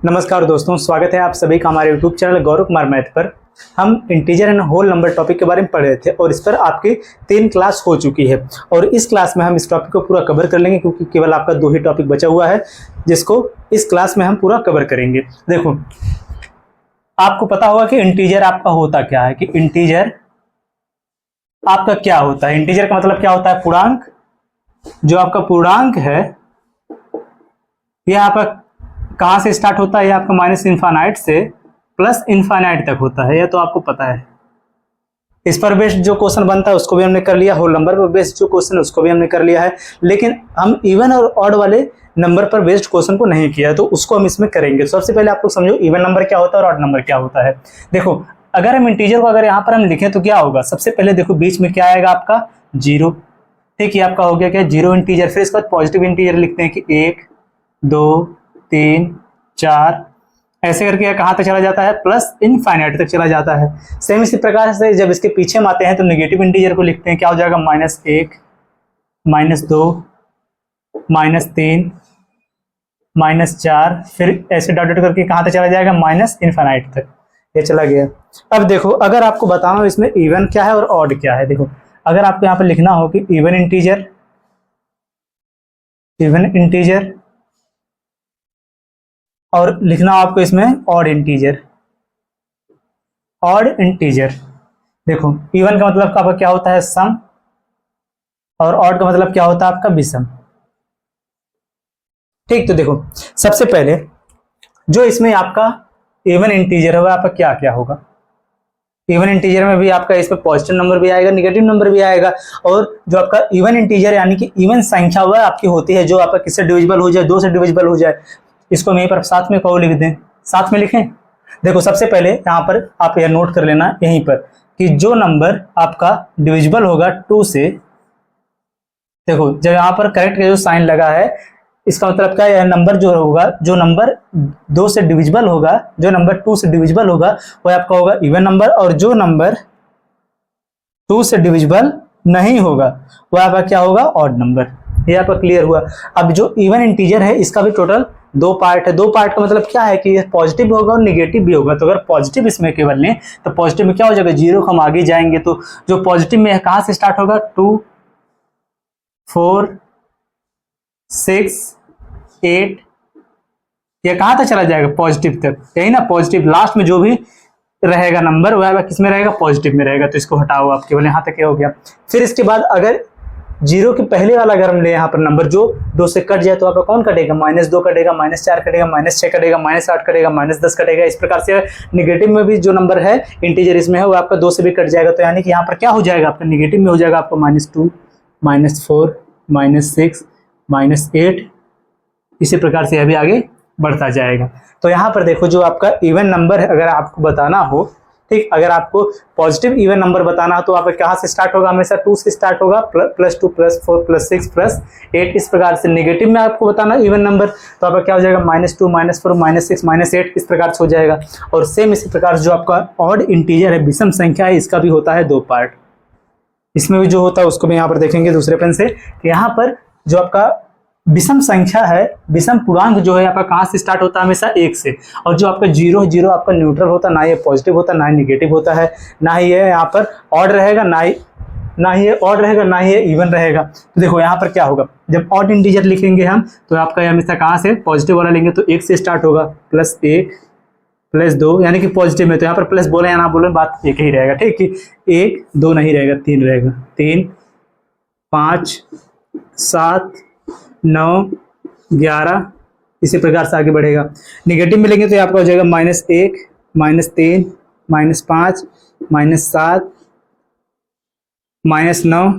नमस्कार दोस्तों, स्वागत है आप सभी का हमारे YouTube channel Gaurav Kumar math पर। हम integer and whole number topic के बारे में पढ़ रहे थे और इस पर आपकी 3 क्लास हो चुकी है और इस क्लास में हम इस टॉपिक को पूरा कवर कर लेंगे क्योंकि केवल आपका 2 ही टॉपिक बचा हुआ है जिसको इस क्लास में हम पूरा कवर करेंगे। देखो, आपको पता होगा कि इंटीजर आपका होता क्या है, कि इंटीजर आपका क्या होता है। इंटीजर का मतलब क्या होता है? पूर्णांक। जो आपका पूर्णांक है यह आपका कहां से स्टार्ट होता है? यह आपका माइनस इनफाइनाइट से प्लस इनफाइनाइट तक होता है, यह तो आपको पता है। इस पर बेस्ड जो क्वेश्चन बनता है उसको भी हमने कर लिया, होल नंबर पर बेस्ड जो क्वेश्चन है उसको भी हमने कर लिया है, लेकिन हम इवन और ऑड वाले नंबर पर बेस्ड क्वेश्चन को नहीं किया, तो उसको हम इसमें करेंगे। सबसे पहले आप लोग समझो इवन नंबर क्या होता है और ऑड नंबर क्या होता है। देखो, अगर हम इंटीजर को अगर यहाँ पर हम लिखें तो क्या होगा? सबसे पहले देखो बीच में क्या आएगा आपका? 0। ठीक है, आपका हो गया क्या? 0 इंटीजर। फिर इसके बाद पॉजिटिव इंटीजर लिखते हैं कि 1 2 3 4, ऐसे करके यह कहां तक चला जाता है? प्लस इनफाइनाइट तक चला जाता है। सेम इसी प्रकार से जब इसके पीछे हम आते हैं तो नेगेटिव इंटीजर को लिखते हैं, क्या हो जाएगा? -1 -2 -3 -4, फिर ऐसे डॉट डॉट करके कहां तक चला जाएगा? माइनस इनफाइनाइट तक ये चला गया। अब देखो, अगर आपको बताना हो इसमें इवन क्या है और ऑड क्या है। देखो, अगर आपको यहाँ पर लिखना हो कि इवन इंटीजर और लिखना हो आपको इसमें ऑड इंटीजर। देखो, इवन का मतलब आपका क्या होता है? सम, और ऑड का मतलब क्या होता है आपका? विषम। ठीक, तो देखो सबसे पहले जो इसमें आपका इवन इंटीजर है वह आपका क्या क्या होगा? इवन इंटीजर में भी आपका इसमें पॉजिटिव नंबर भी आएगा, नेगेटिव नंबर भी आएगा, और जो आपका इवन इंटीजर यानी कि इवन संख्या वह आपकी होती है जो आपका किससे डिविजिबल हो जाए? 2 से डिविजिबल हो जाए। इसको हम यहीं पर साथ में कहो लिख दें, साथ में लिखें। देखो, सबसे पहले यहाँ पर आप यह नोट कर लेना यहीं पर कि जो नंबर आपका डिविजिबल होगा 2 से, देखो जब यहाँ पर करेक्ट का जो साइन लगा है इसका मतलब क्या है? यह नंबर जो होगा, जो नंबर 2 से डिविजिबल होगा, जो नंबर 2 से डिविजिबल होगा वह आपका होगा इवन नंबर, और जो नंबर 2 से डिविजिबल नहीं होगा वह आपका क्या होगा? Odd number. ये आपका क्लियर हुआ। अब जो इवन इंटीजर है इसका भी टोटल 2 पार्ट है। 2 पार्ट का मतलब क्या है कि ये पॉजिटिव भी होगा और निगेटिव भी होगा। तो अगर पॉजिटिव इसमें केवल लें तो पॉजिटिव में क्या हो जाएगा? 0 को हम आगे जाएंगे तो जो पॉजिटिव में है कहां से स्टार्ट होगा? 2 4 6 8, ये कहां तक चला जाएगा? पॉजिटिव तक, यही ना? पॉजिटिव लास्ट में जो भी रहेगा नंबर वह किस में रहेगा? पॉजिटिव में रहेगा। तो इसको हटाओ आप, केवल यहाँ तक ये हो गया। फिर इसके बाद अगर 0 के पहले वाला अगर हम ले यहाँ पर नंबर जो 2 से कट जाए तो आपका कौन कटेगा? -2 कटेगा, -4 कटेगा, -6 कटेगा, -8 कटेगा, -10 कटेगा। इस प्रकार से निगेटिव में भी जो नंबर है इंटीजर इसमें है वो आपका 2 से भी कट जाएगा। तो यानी कि यहाँ पर क्या हो जाएगा? आपका निगेटिव में हो जाएगा आपको -2 -4 -6 -8, इसी प्रकार से यह भी आगे बढ़ता जाएगा। तो यहाँ पर देखो, जो आपका इवन नंबर है अगर आपको बताना हो, ठीक, अगर आपको पॉजिटिव इवन नंबर बताना हो तो आपका कहाँ से स्टार्ट होगा? हमेशा 2 से स्टार्ट होगा, +2 +4 +6 +8। इस प्रकार से नेगेटिव में आपको बताना इवन नंबर तो आपका क्या हो जाएगा? -2 -4 -6 -8, इस प्रकार से हो जाएगा। और सेम इसी प्रकार जो आपका ऑड इंटीजर है, विषम संख्या है, इसका भी होता है 2 पार्ट। इसमें भी जो होता है उसको भी यहाँ पर देखेंगे दूसरे पेन से। यहाँ पर जो आपका विषम संख्या है, विषम पूर्णांक जो है आपका कहां से स्टार्ट होता है? हमेशा 1 से। और जो आपका 0 आपका न्यूट्रल होता है, ना ये पॉजिटिव होता है ना ही निगेटिव होता है, ना ही ये यहाँ पर ऑड रहेगा, ना ही ये ऑड रहेगा, ना ही ये इवन रहेगा। तो देखो यहाँ पर क्या होगा? जब ऑड इंटीजर लिखेंगे हम तो आपका हमेशा कहां से? पॉजिटिव वाला लेंगे तो 1 से स्टार्ट होगा, +1 +2, यानी कि पॉजिटिव में तो यहाँ पर प्लस बोले या ना बोले बात एक ही रहेगा। ठीक है, 1 2 नहीं रहेगा, 3 रहेगा, 3 5 7 9 11, इसी प्रकार से आगे बढ़ेगा। निगेटिव में लेंगे तो आपका हो जाएगा -1 -3 -5 -7 -9,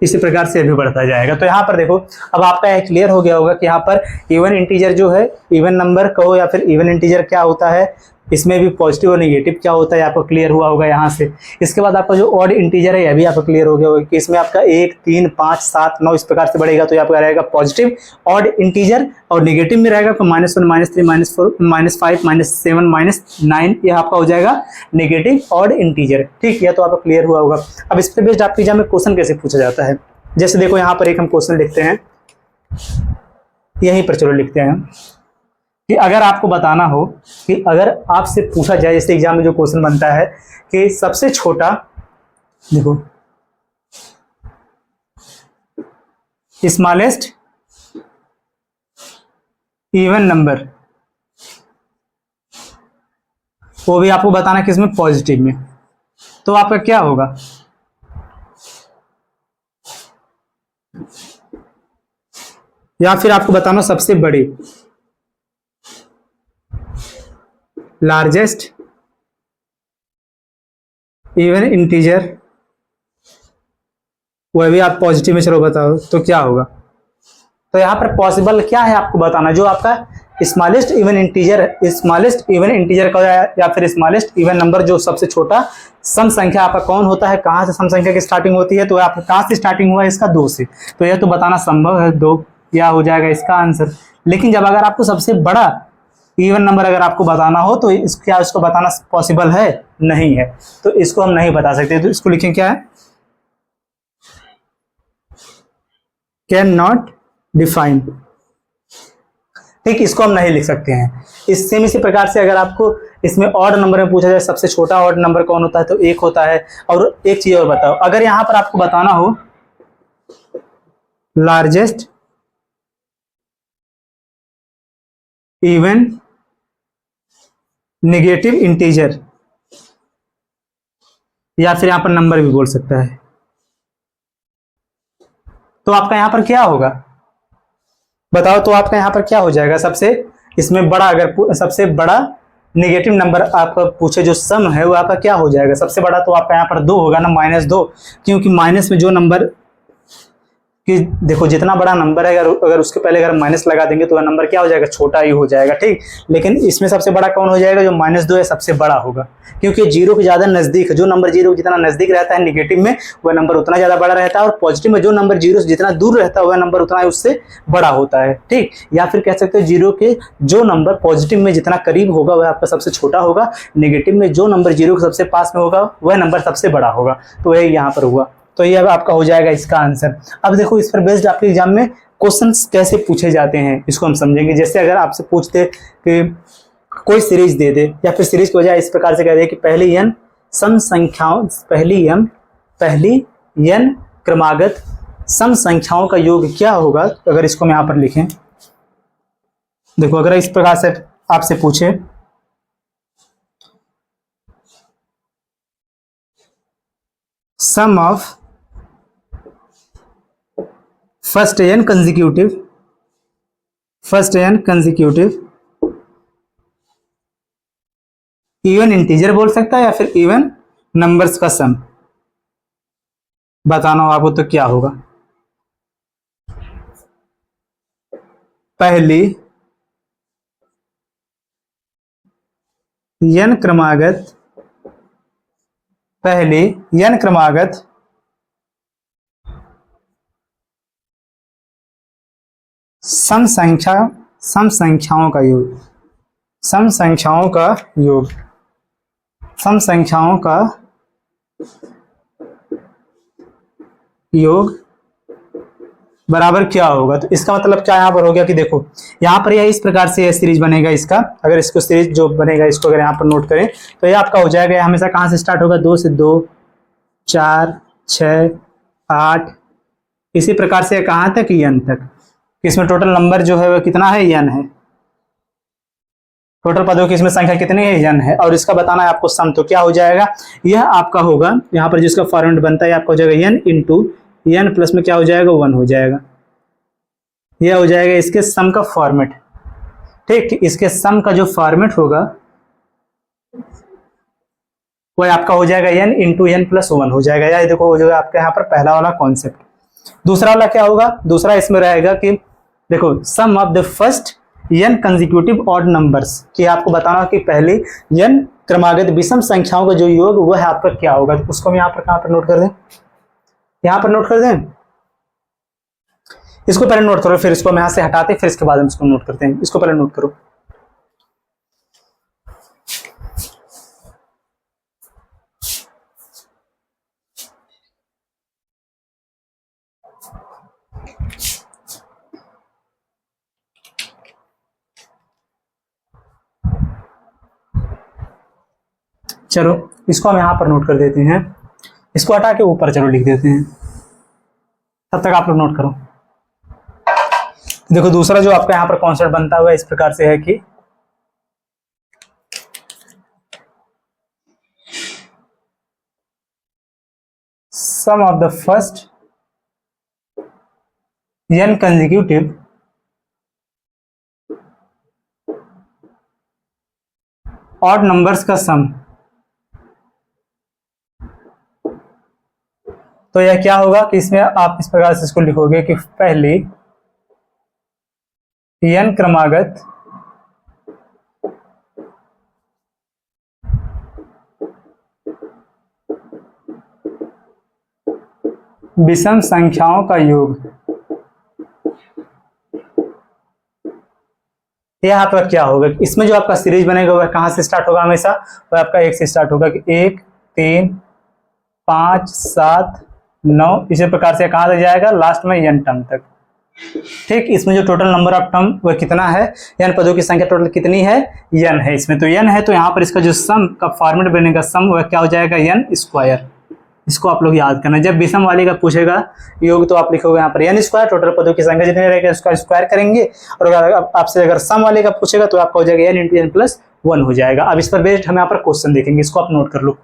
इसी प्रकार से भी बढ़ता जाएगा। तो यहाँ पर देखो, अब आपका यह क्लियर हो गया होगा कि यहाँ पर इवन इंटीजर जो है, इवन नंबर कहो या फिर इवन इंटीजर क्या होता है, इसमें भी पॉजिटिव और नेगेटिव क्या होता है आपको क्लियर हुआ होगा यहाँ से। इसके बाद आपका जो ऑड इंटीजर है यह भी आपको क्लियर हो गया होगा कि इसमें आपका 1 3 5 7 9 इस प्रकार से बढ़ेगा। तो आपका रहेगा पॉजिटिव ऑड इंटीजर, और नेगेटिव में रहेगा आपका -1 -3 -4 -5 -7 -9, यह आपका हो जाएगा नेगेटिव ऑड इंटीजर। ठीक, यह तो आपको क्लियर हुआ होगा। अब इस पर बेस्ड आपकी एग्जाम में क्वेश्चन कैसे पूछा जाता है, जैसे देखो यहाँ पर एक हम क्वेश्चन लिखते हैं, यहीं पर चलो लिखते हैं कि अगर आपको बताना हो कि अगर आपसे पूछा जाए, जैसे एग्जाम में जो क्वेश्चन बनता है कि सबसे छोटा, देखो, स्मॉलेस्ट इवन नंबर, वो भी आपको बताना किसमें, पॉजिटिव में, तो आपका क्या होगा? या फिर आपको बताना सबसे बड़ी, लार्जेस्ट इवन इंटीजर, वह भी आप पॉजिटिव में, चलो बताओ तो क्या होगा? तो यहाँ पर पॉसिबल क्या है आपको बताना, जो आपका smallest even integer, smallest even integer का या फिर स्मॉलेस्ट इवन नंबर, जो सबसे छोटा सम संख्या आपका कौन होता है, कहाँ से सम संख्या की स्टार्टिंग होती है, तो आपका कहाँ से स्टार्टिंग हुआ है, इसका 2 से, तो यह तो बताना संभव है, 2 क्या हो जाएगा इसका आंसर। लेकिन जब अगर आपको सबसे बड़ा इवन नंबर अगर आपको बताना हो तो क्या इसको बताना पॉसिबल है? नहीं है, तो इसको हम नहीं बता सकते, तो इसको लिखें क्या है, कैन नॉट डिफाइन। ठीक, इसको हम नहीं लिख सकते हैं। इस सेम इसी प्रकार से अगर आपको इसमें ऑड नंबर में पूछा जाए सबसे छोटा ऑड नंबर कौन होता है, तो 1 होता है। और एक चीज और बताओ, अगर यहां पर आपको बताना हो लार्जेस्ट इवन नेगेटिव इंटीजर, या फिर यहां पर नंबर भी बोल सकता है, तो आपका यहां पर क्या होगा बताओ? तो आपका यहाँ पर क्या हो जाएगा? सबसे इसमें बड़ा, अगर सबसे बड़ा नेगेटिव नंबर आपका पूछे जो सम है, वो आपका क्या हो जाएगा? सबसे बड़ा तो आपका यहाँ पर 2 होगा ना, -2, क्योंकि माइनस में जो नंबर कि देखो जितना बड़ा नंबर है, अगर उसके पहले अगर माइनस लगा देंगे तो वह नंबर क्या हो जाएगा? छोटा ही हो जाएगा। ठीक, लेकिन इसमें सबसे बड़ा कौन हो जाएगा? जो -2 है सबसे बड़ा होगा, क्योंकि जीरो के ज्यादा नजदीक है। जो नंबर जीरो जितना नजदीक रहता है नेगेटिव में, वह नंबर उतना ज्यादा बड़ा रहता है, और पॉजिटिव में जो नंबर जीरो से जितना दूर रहता है वह नंबर उतना उससे बड़ा होता है। ठीक, या फिर कह सकते हो जीरो के जो नंबर पॉजिटिव में जितना करीब होगा वह आपका सबसे छोटा होगा, नेगेटिव में जो नंबर जीरो के सबसे पास में होगा वह नंबर सबसे बड़ा होगा। तो यही यहाँ पर हुआ, तो ये अब आपका हो जाएगा इसका आंसर। अब देखो इस पर बेस्ड आपके एग्जाम में क्वेश्चंस कैसे पूछे जाते हैं, इसको हम समझेंगे। जैसे अगर आपसे पूछते कि कोई सीरीज दे दे, या फिर सीरीज की बजाय इस प्रकार से कह दे कि पहली n सम संख्याओं, पहली n क्रमागत सम संख्याओं का योग क्या होगा, अगर इसको हम यहाँ पर लिखें, देखो अगर इस प्रकार से आपसे पूछे sum of first n consecutive even integer बोल सकता है, या फिर इवन नंबर्स का सम, बताना हो आपको तो क्या होगा? पहली n क्रमागत सम संख्याओं का योग, सम संख्याओं का योग बराबर क्या होगा? तो इसका मतलब क्या यहाँ पर हो गया कि देखो यहाँ पर यह इस प्रकार से यह सीरीज बनेगा इसका, अगर इसको सीरीज जो बनेगा इसको अगर यहाँ पर नोट करें तो यह आपका हो जाएगा, यह हमेशा कहाँ से स्टार्ट होगा? 2 से 2, 4, 6, 8, इसी प्रकार से कहाँ तक? n तक। इसमें टोटल नंबर जो है वह कितना है? n है। टोटल पदों की इसमें संख्या कितनी है? n है। और इसका बताना है आपको सम, तो क्या हो जाएगा? यह आपका होगा यहाँ पर जिसका फॉर्मेट बनता है आपका हो जाएगा n इंटू n प्लस में क्या हो जाएगा? 1 हो जाएगा। यह हो जाएगा इसके सम का फॉर्मेट। ठीक, इसके सम का जो फॉर्मेट होगा वह आपका हो जाएगा n इंटू n प्लस 1 हो जाएगा। या देखो हो जाएगा आपका यहाँ पर पहला वाला कॉन्सेप्ट। दूसरा वाला क्या होगा? दूसरा इसमें रहेगा कि देखो sum of the first n consecutive odd numbers, कि आपको बताना कि पहले n क्रमागत विषम संख्याओं का जो योग वह है आपका क्या होगा? तो उसको हम यहाँ पर कहाँ पर नोट कर दें? यहाँ पर नोट कर दें, इसको पहले नोट करो, फिर इसको हम यहाँ से हटाते फिर इसके बाद हम इसको नोट करते हैं। इसको पहले नोट करो। चलो इसको हम यहाँ पर नोट कर देते हैं, इसको हटा के ऊपर चलो लिख देते हैं, तब तक आप लोग नोट करो। देखो दूसरा जो आपका यहाँ पर कॉन्सेप्ट बनता हुआ इस प्रकार से है कि sum of the first n consecutive odd numbers का सम। तो यह क्या होगा कि इसमें आप इस प्रकार से इसको लिखोगे कि पहली n क्रमागत विषम संख्याओं का योग। यह आपका क्या होगा, इसमें जो आपका सीरीज बनेगा वह कहां से स्टार्ट होगा, हमेशा वह आपका एक से स्टार्ट होगा कि 1 3 5 7 9, इसी प्रकार से कहां तक जाएगा, लास्ट में n टर्म तक। ठीक, इसमें जो टोटल नंबर ऑफ टर्म वह कितना है, n पदों की संख्या टोटल कितनी है, n है इसमें, तो n है, तो यहाँ पर इसका जो सम का फॉर्मेट बनेगा सम वह क्या हो जाएगा, n स्क्वायर। इसको आप लोग याद करना, जब विषम वाले का पूछेगा योग तो आप लिखोगे यहाँ पर n स्क्वायर, टोटल पदों की संख्या जितनी रहेगी उसका स्क्वायर करेंगे, और अगर आपसे अगर सम वाले का पूछेगा तो आपका हो जाएगा n इंटू n प्लस 1 हो जाएगा। अब इस पर बेस्ड हम यहाँ पर क्वेश्चन देखेंगे, इसको आप नोट कर लो।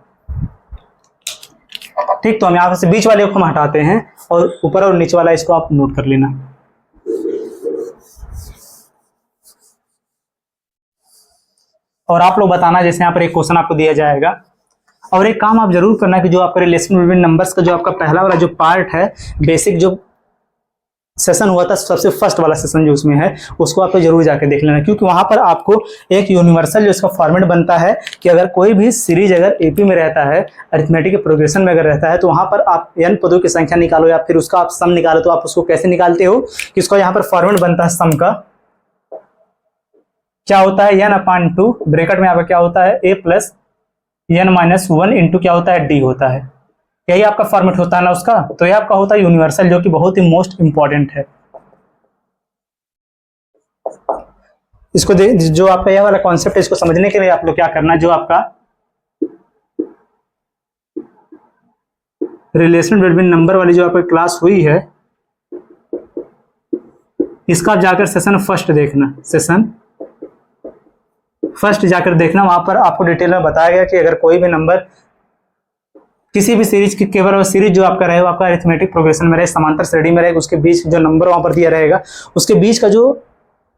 ठीक, तो हम यहाँ से बीच वाले को हम हटाते हैं और ऊपर और नीचे वाला इसको आप नोट कर लेना। और आप लोग बताना, जैसे यहाँ पर एक क्वेश्चन आपको दिया जाएगा, और एक काम आप जरूर करना कि जो आपका रिलेशन बिटवीन नंबर्स का जो आपका पहला वाला जो पार्ट है, बेसिक जो सेशन हुआ था सबसे फर्स्ट वाला सेशन जो उसमें है, उसको आपको जरूर जाके देख लेना, क्योंकि वहां पर आपको एक यूनिवर्सल जो इसका फॉर्मेट बनता है कि अगर कोई भी सीरीज अगर एपी में रहता है, अरिथमेटिक के प्रोग्रेशन में अगर रहता है, तो वहां पर आप n पदों की संख्या निकालो या फिर उसका आप सम निकालो, तो आप उसको कैसे निकालते हो कि इसका यहाँ पर फॉर्मेट बनता है सम का, क्या होता है n/2 ब्रैकेट में आपका क्या होता है a प्लस n-1 इंटू क्या होता है d होता है, यही आपका फॉर्मेट होता है ना उसका। तो ये आपका होता है यूनिवर्सल, जो कि बहुत ही मोस्ट इंपॉर्टेंट है। इसको जो आपका यह वाला कॉन्सेप्ट है, इसको समझने के लिए आप लोग क्या करना, जो आपका रिलेशन बिटवीन नंबर वाली जो आपकी क्लास हुई है, इसका आप जाकर सेशन फर्स्ट देखना, सेशन फर्स्ट जाकर देखना, वहां पर आपको डिटेल में बताया गया कि अगर कोई भी नंबर किसी भी सीरीज की केवल सीरीज जो आपका रहेगा आपका अरिथमेटिक प्रोग्रेशन में रहे, समांतर श्रेणी में रहेगा, उसके बीच जो नंबर वहां पर दिया रहेगा उसके बीच का जो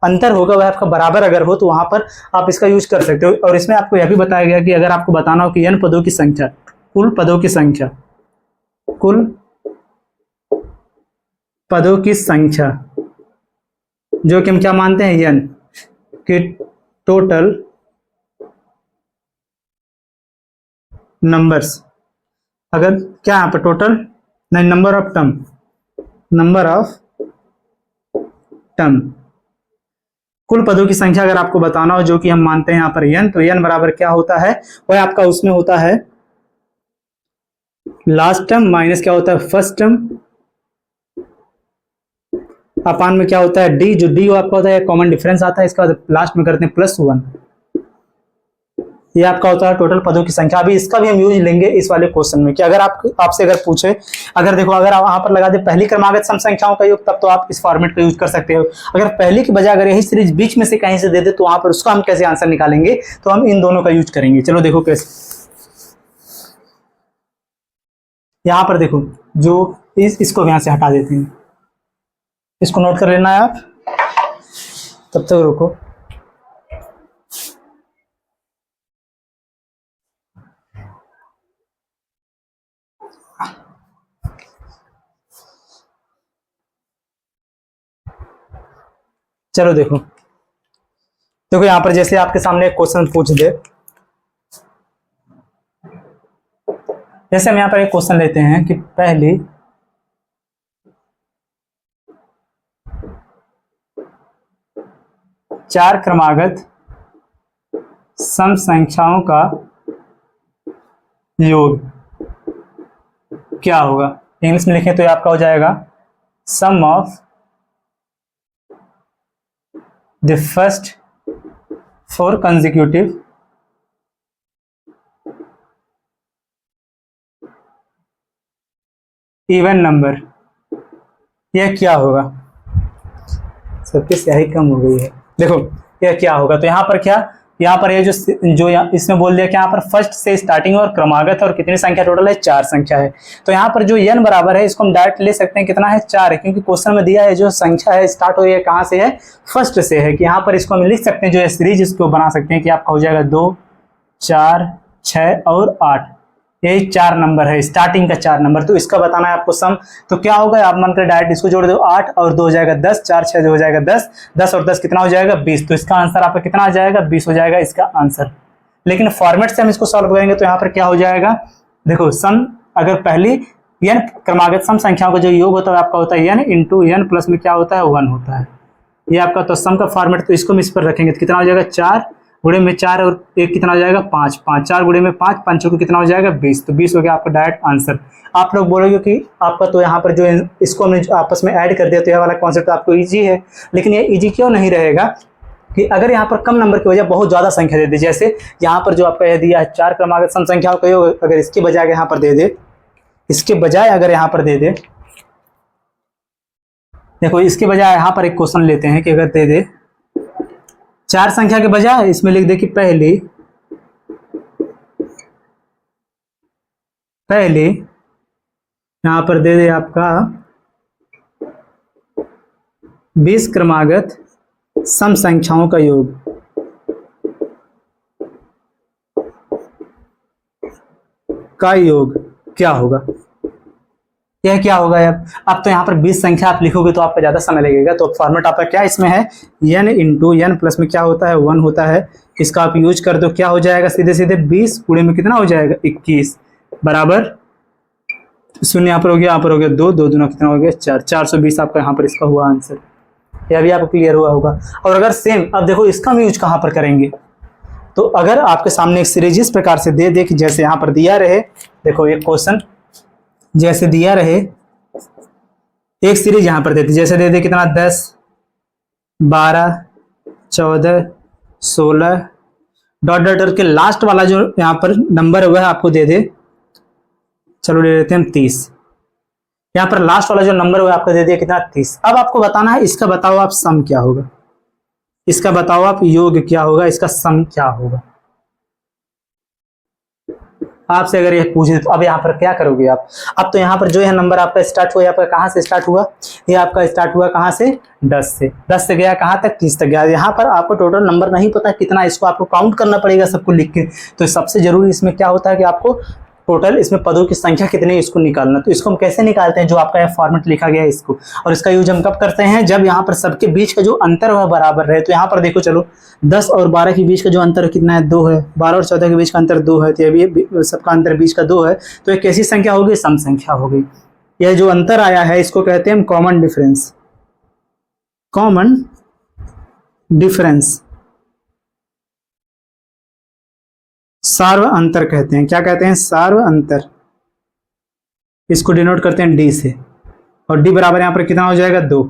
अंतर होगा वह आपका बराबर अगर हो, तो वहां पर आप इसका यूज कर सकते हो। और इसमें आपको यह भी बताया गया कि अगर आपको बताना हो कि n पदों की संख्या, कुल पदों की संख्या, कुल पदों की संख्या जो कि हम क्या मानते हैं n कि टोटल नंबर्स, अगर क्या यहाँ पर टोटल नहीं, number of term, number of term, कुल पदों की संख्या अगर आपको बताना हो जो कि हम मानते हैं यहाँ पर n, तो n बराबर क्या होता है, वह आपका उसमें होता है लास्ट टर्म माइनस क्या होता है फर्स्ट टर्म, अपान में क्या होता है d, जो d आपका होता है कॉमन डिफरेंस आता है, इसका लास्ट में करते हैं +1, ये आपका होता है टोटल पदों की संख्या। अभी इसका भी हम यूज लेंगे इस वाले क्वेश्चन में कि अगर आपसे अगर पूछे, अगर देखो अगर आप वहां पर लगा दे पहली क्रमागत सम संख्याओं का योग, तब तो आप इस फॉर्मेट का यूज कर सकते हो। अगर पहली की बजाय अगर यही सीरीज बीच में से कहीं से दे दे, तो वहां पर उसका हम कैसे आंसर निकालेंगे, तो हम इन दोनों का यूज करेंगे। चलो देखो कैसे, यहाँ पर देखो जो इसको यहाँ से हटा देते हैं, इसको नोट कर लेना है आप, तब तक रुको। चलो देखो देखो यहां पर जैसे आपके सामने एक क्वेश्चन पूछ दे, जैसे हम यहां पर एक क्वेश्चन लेते हैं कि पहली चार क्रमागत सम संख्याओं का योग क्या होगा, इंग्लिश में लिखें तो ये आपका हो जाएगा sum of the first 4 consecutive even number, यह क्या होगा? सबकी स्याही कम हो गई है। देखो यह क्या होगा, तो यहाँ पर क्या, यहाँ पर ये जो इसमें बोल दिया कि यहाँ पर फर्स्ट से स्टार्टिंग और क्रमागत और कितनी संख्या टोटल है, 4 संख्या है। तो यहाँ पर जो n बराबर है इसको हम डायरेक्ट ले सकते हैं, कितना है, 4 है, क्योंकि क्वेश्चन में दिया है जो संख्या है स्टार्ट हो रही है कहाँ से है, फर्स्ट से है। कि यहाँ पर इसको हम लिख सकते हैं, जो है सीरीज इसको बना सकते हैं कि आपका हो जाएगा 2, 4, 6 और 8, यही 4 नंबर है, स्टार्टिंग का 4 नंबर। तो इसका बताना है आपको सम। तो क्या होगा, आप मन कर डायरेक्ट इसको जोड़ दो, 8 और 2 हो जाएगा 10, 4 6 हो जाएगा 10, 10 और 10 कितना हो जाएगा, 20। तो इसका आंसर आपका कितना आ जाएगा, 20 हो जाएगा इसका आंसर। लेकिन फॉर्मेट से हम इसको सॉल्व करेंगे तो यहाँ पर क्या हो जाएगा, देखो सम, अगर पहली n क्रमागत सम संख्याओं का जो योग होता है आपका होता है n इंटू n प्लस में क्या होता है, 1 होता है, ये आपका तो सम का फॉर्मेट। तो इसको हम इस पर रखेंगे तो कितना हो जाएगा, 4 गुणे में 4 और 1 कितना हो जाएगा, 5, 5 4 गुणे में 5, 5 को कितना हो जाएगा, 20। तो 20 हो गया आपका डायरेक्ट आंसर। आप लोग बोलोगे कि आपका तो यहाँ पर जो इसको हमने आपस में ऐड कर दिया तो यह वाला कॉन्सेप्ट आपको इजी है, लेकिन ये इजी क्यों नहीं रहेगा कि अगर यहाँ पर कम नंबर की वजह बहुत ज्यादा संख्या दे दे, जैसे यहाँ पर जो आपका यह दिया है 4 क्रमागत सम संख्याओं का योग, अगर इसके बजाय यहाँ पर दे दे, इसके बजाय अगर यहाँ पर दे दे, देखो इसके बजाय यहाँ पर एक क्वेश्चन लेते हैं कि अगर दे दे 4 संख्या के बजाय इसमें लिख दे कि पहली यहां पर दे दे आपका 20 क्रमागत सम संख्याओं का योग, क्या होगा, यह क्या होगा। अब तो यहाँ पर 20 संख्या आप लिखोगे तो आपका ज्यादा समय लगेगा। तो फॉर्मेट आपका क्या इसमें है, n इंटू n प्लस में क्या होता है, 1 होता है। इसका आप यूज कर दो, क्या हो जाएगा, सीधे सीधे 20 गुणे में कितना हो जाएगा, 21 बराबर 0, यहाँ पर हो गया, यहाँ पर हो गया 2, 2 दूना कितना हो गया 4, 420 आपका यहाँ पर इसका हुआ आंसर। यह भी आपको क्लियर हुआ होगा। और अगर सेम, अब देखो इसका हम यूज कहाँ पर करेंगे, तो अगर आपके सामने एक सीरीज इस प्रकार से दे कि जैसे यहाँ पर दिया रहे, देखो एक क्वेश्चन जैसे दिया रहे, एक सीरीज यहां पर देती, जैसे दे दे कितना 10, 12, 14, 16 डॉट डॉट के लास्ट वाला जो यहाँ पर नंबर है वह आपको दे दे, चलो ले लेते हैं हम 30। यहाँ पर लास्ट वाला जो नंबर है आपको दे दिया कितना, 30। अब आपको बताना है इसका बताओ आप सम क्या होगा, इसका बताओ आप योग क्या होगा, इसका सम क्या होगा। आपसे अगर ये पूछे तो अब यहाँ पर क्या करोगे आप, अब तो यहाँ पर जो है नंबर आपका स्टार्ट हुआ, आपका कहाँ से स्टार्ट हुआ, ये आपका स्टार्ट हुआ कहाँ से, 10 से, 10 से गया कहाँ तक, 30 तक गया। यहाँ पर आपको टोटल नंबर नहीं पता कितना, इसको आपको काउंट करना पड़ेगा सबको लिख के। तो सबसे जरूरी इसमें क्या होता है कि आपको टोटल इसमें पदों की संख्या कितनी है इसको निकालना। तो इसको हम कैसे निकालते हैं, जो आपका यह फॉर्मेट लिखा गया है इसको, और इसका यूज हम कब करते हैं, जब यहाँ पर सबके बीच का जो अंतर वह बराबर रहे। तो यहाँ पर देखो, चलो 10 और 12 के बीच का जो अंतर कितना है, 2 है। 12 और 14 के बीच का अंतर 2 है, तो ये भी सबका अंतर बीच का 2 है। तो ये कैसी संख्या होगी, सम संख्या हो गई। यह जो अंतर आया है इसको कहते हैं कॉमन डिफरेंस, कॉमन डिफरेंस, सार्व अंतर कहते हैं। क्या कहते हैं, सार्व अंतर। इसको डिनोट करते हैं डी से, और डी बराबर यहाँ पर कितना हो जाएगा, 2,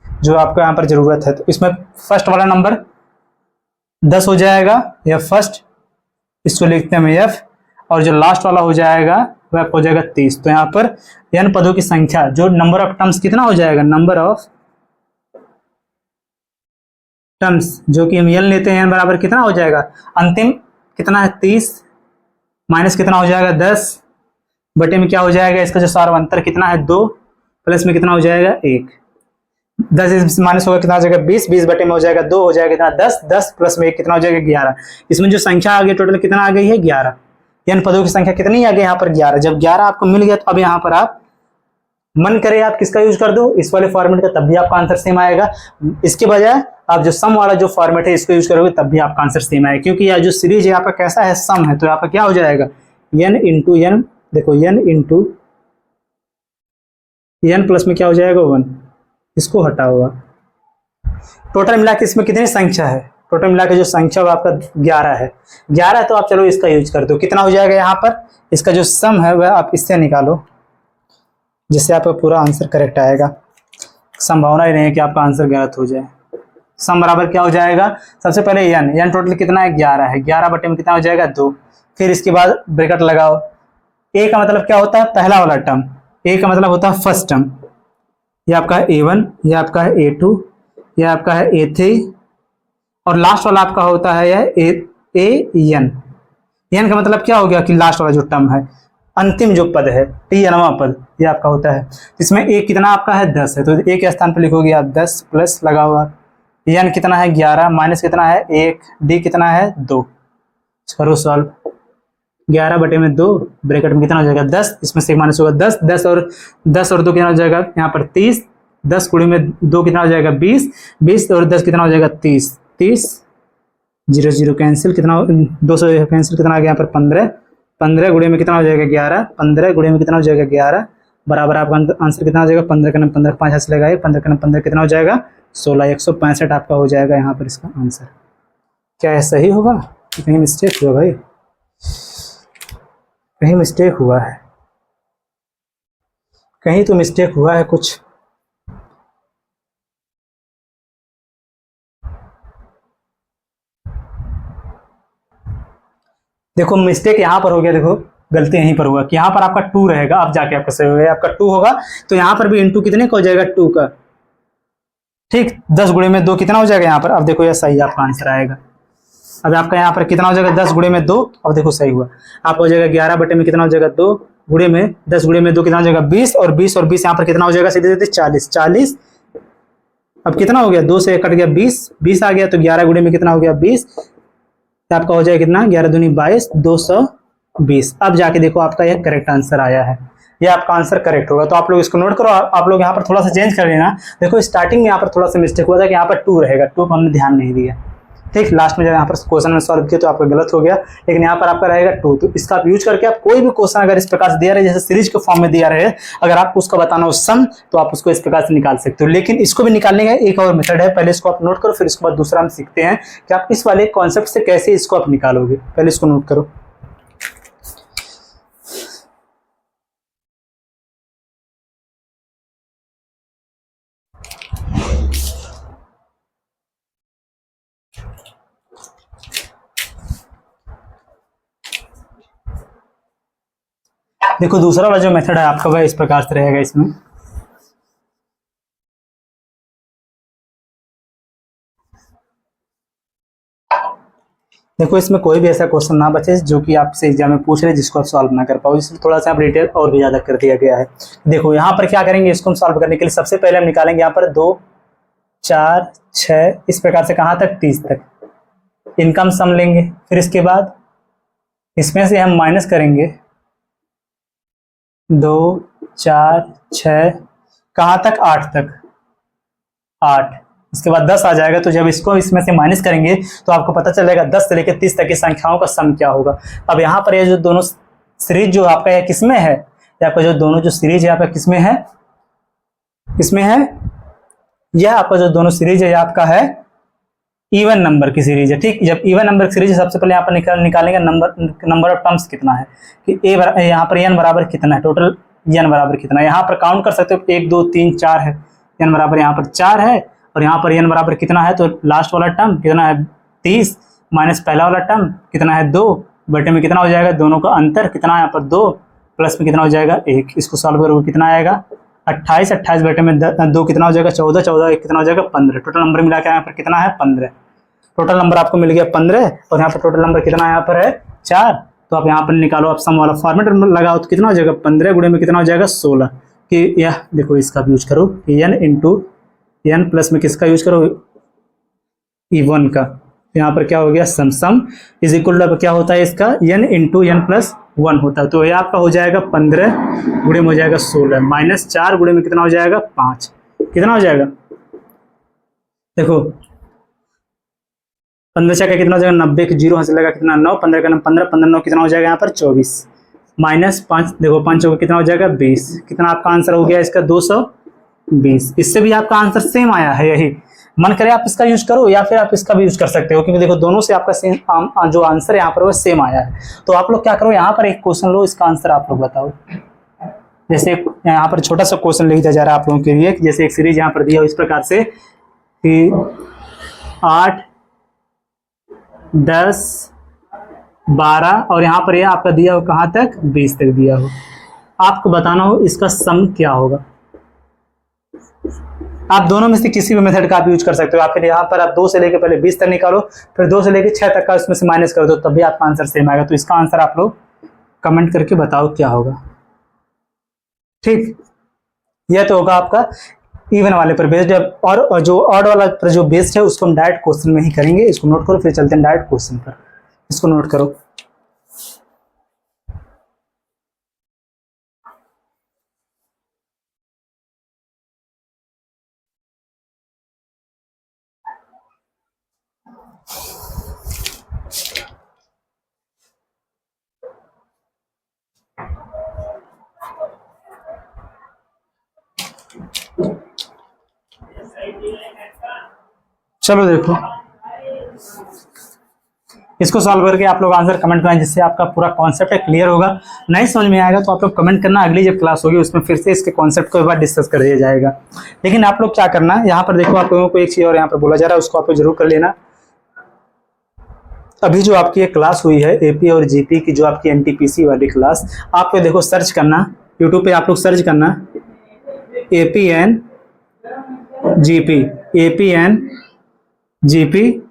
जो आपको यहाँ पर जरूरत है। तो इसमें फर्स्ट वाला नंबर 10 हो जाएगा, यह फर्स्ट, इसको लिखते हैं एफ, और जो लास्ट वाला हो जाएगा वह हो जाएगा 30। तो यहाँ पर n पदों की संख्या, जो नंबर ऑफ टर्म्स कितना हो जाएगा, नंबर ऑफ टर्म्स जो कि हम n लेते हैं, n बराबर कितना हो जाएगा, अंतिम कितना है 30, माइनस कितना हो जाएगा 10, बटे में क्या हो जाएगा, इसका जो सार्व अंतर कितना है 2, प्लस में कितना हो जाएगा 1, 10 माइनस होगा कितना हो जाएगा 20, 20 बटे में हो जाएगा 2, हो जाएगा कितना 10, 10 प्लस में 1 कितना हो जाएगा 11। इसमें जो संख्या आ गई टोटल कितना आ गई है 11, n पदों की संख्या कितनी आ गई यहाँ पर 11। जब 11 आपको मिल गया तो अब यहाँ पर आप मन करे आप किसका यूज कर दो, इस वाले फॉर्मेट का, तब भी आपका आंसर सेम आएगा। इसके बजाय आप जो सम वाला जो फॉर्मेट है इसको यूज करोगे तब भी आपका आंसर सेम आएगा, क्योंकि यह जो सीरीज है आपका कैसा है, सम है। तो यहाँ पर क्या हो जाएगा, n इंटू n, देखो n इंटू n प्लस में क्या हो जाएगा 1, इसको हटा हुआ। टोटल मिला के इसमें कितनी संख्या है, टोटल मिला के जो संख्या वो आपका 11 है। 11 तो आप चलो इसका यूज कर दो, कितना हो जाएगा यहाँ पर, इसका जो सम है वह आप इससे निकालो, जिससे आपका पूरा आंसर करेक्ट आएगा। संभावना ही नहीं है कि आपका आंसर गलत हो जाए। सम बराबर क्या हो जाएगा, सबसे पहले n टोटल कितना है 11 है, 11 बटे में कितना हो जाएगा 2, फिर इसके बाद ब्रैकेट लगाओ। a का मतलब क्या होता है, पहला वाला टर्म, ए का मतलब होता है फर्स्ट टर्म, ये आपका है A1, ये आपका है A2, ये आपका है A3 और लास्ट वाला आपका होता है यह AN। एन का मतलब क्या हो गया कि लास्ट वाला जो टर्म है, अंतिम जो पद है, टी-नवा पद, ये आपका होता है। इसमें ए कितना आपका है 10 है, तो ए के स्थान पर लिखोगे आप 10 प्लस लगा हुआ, एन कितना है 11 माइनस कितना है 1, डी कितना है 2। करो सॉल्व, 11 बटे में 2 ब्रैकेट में कितना हो जाएगा 10, इसमें से माइनस होगा 10, 10 और 2 कितना हो जाएगा यहाँ पर 30, 10 गुणे में 2 कितना हो जाएगा 20, 20 और 10 कितना हो जाएगा 30, 30 0 0 कैंसिल, कितना 200 कैंसिल, कितना आ गया यहाँ पर 15, 15 गुणे में कितना हो जाएगा 11, 15 गुणे में कितना हो जाएगा 11 बराबर आपका आंसर कितना हो जाएगा 15 का 15 5 हाथ से लगाए 15 का 15 कितना हो जाएगा 16, 165 आपका हो जाएगा यहाँ पर इसका आंसर। क्या यह सही होगा? कहीं मिस्टेक हुआ भाई, कहीं मिस्टेक हुआ है, कहीं तो मिस्टेक हुआ है कुछ। देखो मिस्टेक यहाँ पर हो गया, देखो गलती यहीं पर हुआ कि यहाँ पर आपका 2 रहेगा, अब जाके आपका सही होगा, आपका 2 होगा तो यहाँ पर भी इंटू कितने का हो जाएगा 2 का, ठीक 10 गुणे में 2 कितना हो जाएगा यहाँ पर, अब देखो यह सही आपका आंसर आएगा। अब आपका यहाँ पर कितना हो जाएगा 10 गुणे में 2, अब देखो सही हुआ, आप हो जाएगा 11 बटे में कितना हो जाएगा 2 गुणे में 10 गुणे में 2 कितना हो जाएगा 20 और 20 और 20 यहाँ पर कितना हो जाएगा सीधे सीधे 40, 40 अब कितना हो गया 2 से कट गया 20, 20 आ गया तो 11 गुणे में कितना हो गया 20, तो आपका हो जाएगा कितना 11 दूनी 22, 220। अब जाके देखो आपका यह करेक्ट आंसर आया है, ये आपका आंसर करेक्ट होगा। तो आप लोग इसको नोट करो, आप लोग यहाँ पर थोड़ा सा चेंज कर लेना। देखो स्टार्टिंग में यहाँ पर थोड़ा सा मिस्टेक हुआ था कि यहाँ पर 2 रहेगा, 2 को हमने ध्यान नहीं दिया, ठीक। लास्ट में जब यहाँ पर क्वेश्चन में सॉल्व किया तो आपका गलत हो गया, लेकिन यहाँ पर आपका रहेगा 2। तो इसका आप यूज करके आप कोई भी क्वेश्चन अगर इस प्रकार से दिया रहे, जैसे सीरीज के फॉर्म में दिया रहे, अगर आपको उसका बताना हो सम, तो आप उसको इस प्रकार से निकाल सकते हो। लेकिन इसको भी निकालने का एक और मेथड है, पहले इसको आप नोट करो, फिर इसके बाद दूसरा हम सीखते हैं कि आप इस वाले कॉन्सेप्ट से कैसे इसको आप निकालोगे। पहले इसको नोट करो। देखो दूसरा वाला जो मेथड है आपका वह इस प्रकार से रहेगा। इसमें देखो इसमें कोई भी ऐसा क्वेश्चन ना बचे जो कि आपसे एग्जाम में पूछ रहे जिसको आप सॉल्व ना कर पाओ, इसलिए थोड़ा सा आप डिटेल और भी ज्यादा कर दिया गया है। देखो यहाँ पर क्या करेंगे, इसको हम सॉल्व करने के लिए सबसे पहले हम निकालेंगे यहाँ पर 2 4 6 इस प्रकार से कहाँ तक 30 तक इनकम सम लेंगे। फिर इसके बाद इसमें से हम माइनस करेंगे 2 4 6 कहाँ तक 8 तक 8, इसके बाद 10 आ जाएगा। तो जब इसको इसमें से माइनस करेंगे तो आपको पता चलेगा 10 से लेकर 30 तक की संख्याओं का सम क्या होगा। अब यहाँ पर ये जो दोनों सीरीज जो आपका है किसमें है, आपका जो दोनों जो सीरीज है आपका किसमें है, किसमें है, यह आपका जो दोनों सीरीज है आपका है इवन नंबर की सीरीज है, ठीक। जब इवन नंबर की सीरीज है सबसे पहले यहाँ पर निकालेंगे नंबर ऑफ टर्म्स कितना है कि यहाँ पर n बराबर कितना है, टोटल n बराबर कितना है। यहाँ पर काउंट कर सकते हो 1 2 3 4 है, n बराबर यहाँ पर 4 है और यहाँ पर n बराबर कितना है, तो लास्ट वाला टर्म कितना है 30 माइनस पहला वाला टर्म कितना है 2 बटे में कितना हो जाएगा दोनों का अंतर कितना है यहाँ पर 2 प्लस में कितना हो जाएगा 1। इसको सॉल्व करोगे कितना आएगा 28, 28 बटे में 2 कितना हो जाएगा 14, 14 कितना हो जाएगा 15। टोटल नंबर मिला के यहाँ पर कितना है 15। टोटल नंबर आपको मिल गया 15 और यहाँ पर टोटल नंबर कितना यहाँ पर है 4। तो आप यहाँ पर निकालो, आप सम वाला फॉर्मेट लगाओ तो कितना हो जाएगा 15 गुणे में कितना हो जाएगा 16। कि यह देखो इसका यूज करो n इंटू n प्लस में किसका यूज करो E1 का। यहाँ पर क्या हो गया सम सम इज इक्वल टू क्या होता है इसका n इंटू n प्लस 1 होता है। तो ये आपका हो जाएगा 15 गुणे में हो जाएगा 16 माइनस 4 गुणे में कितना हो जाएगा 5, कितना हो जाएगा देखो 15 का कितना हो जाएगा 90 के 0 से लगा कितना 9, 15 का 15, 15 9 कितना हो जाएगा यहाँ पर 24 माइनस 5 देखो 5 का कितना हो जाएगा 20। कितना आपका आंसर हो गया इसका 220। इससे भी आपका आंसर सेम आया है, यही मन करे आप इसका यूज करो या फिर आप इसका भी यूज कर सकते हो, क्योंकि देखो दोनों से आपका सेम जो आंसर है यहाँ पर वो सेम आया है। तो आप लोग क्या करो यहाँ पर एक क्वेश्चन लो, इसका आंसर आप लोग बताओ। जैसे यहाँ पर छोटा सा क्वेश्चन लिख दिया जा रहा है आप लोगों के लिए, जैसे एक सीरीज यहाँ पर दिया हो इस प्रकार से कि 8 10 12 और यहाँ पर ये आपका दिया हो कहाँ तक 20 तक दिया हो, आपको बताना हो इसका सम क्या होगा। आप दोनों में से किसी भी मेथड का आप यूज कर सकते हो। आप फिर यहाँ पर आप 2 से लेकर पहले 20 तक निकालो, फिर 2 से लेकर 6 तक का उसमें से माइनस कर दो, तब भी आपका आंसर सेम आएगा। तो इसका आंसर आप लोग कमेंट करके बताओ क्या होगा। ठीक, यह तो होगा आपका इवन वाले पर बेस्ड। और जो ऑड वाला पर जो बेस्ड है उसको हम डायरेक्ट क्वेश्चन में ही करेंगे। इसको नोट करो, फिर चलते हैं डायरेक्ट क्वेश्चन पर। इसको नोट करो। चलो देखो, इसको सॉल्व करके आप लोग आंसर कमेंट करें, जिससे आपका पूरा कॉन्सेप्ट है क्लियर होगा। नहीं समझ में आएगा तो आप लोग कमेंट करना, अगली जब क्लास होगी उसमें फिर से इसके कॉन्सेप्ट को एक बार डिस्कस कर दिया जाएगा। लेकिन आप लोग क्या करना है, यहाँ पर देखो आप लोगों को एक चीज और यहाँ पर बोला जा रहा है, उसको आप लोग जरूर कर लेना। अभी जो आपकी एक क्लास हुई है एपी और जीपी की, जो आपकी एनटीपीसी वाली क्लास, आप लोग देखो सर्च करना यूट्यूब पे, आप लोग सर्च करना APN GP, APN GP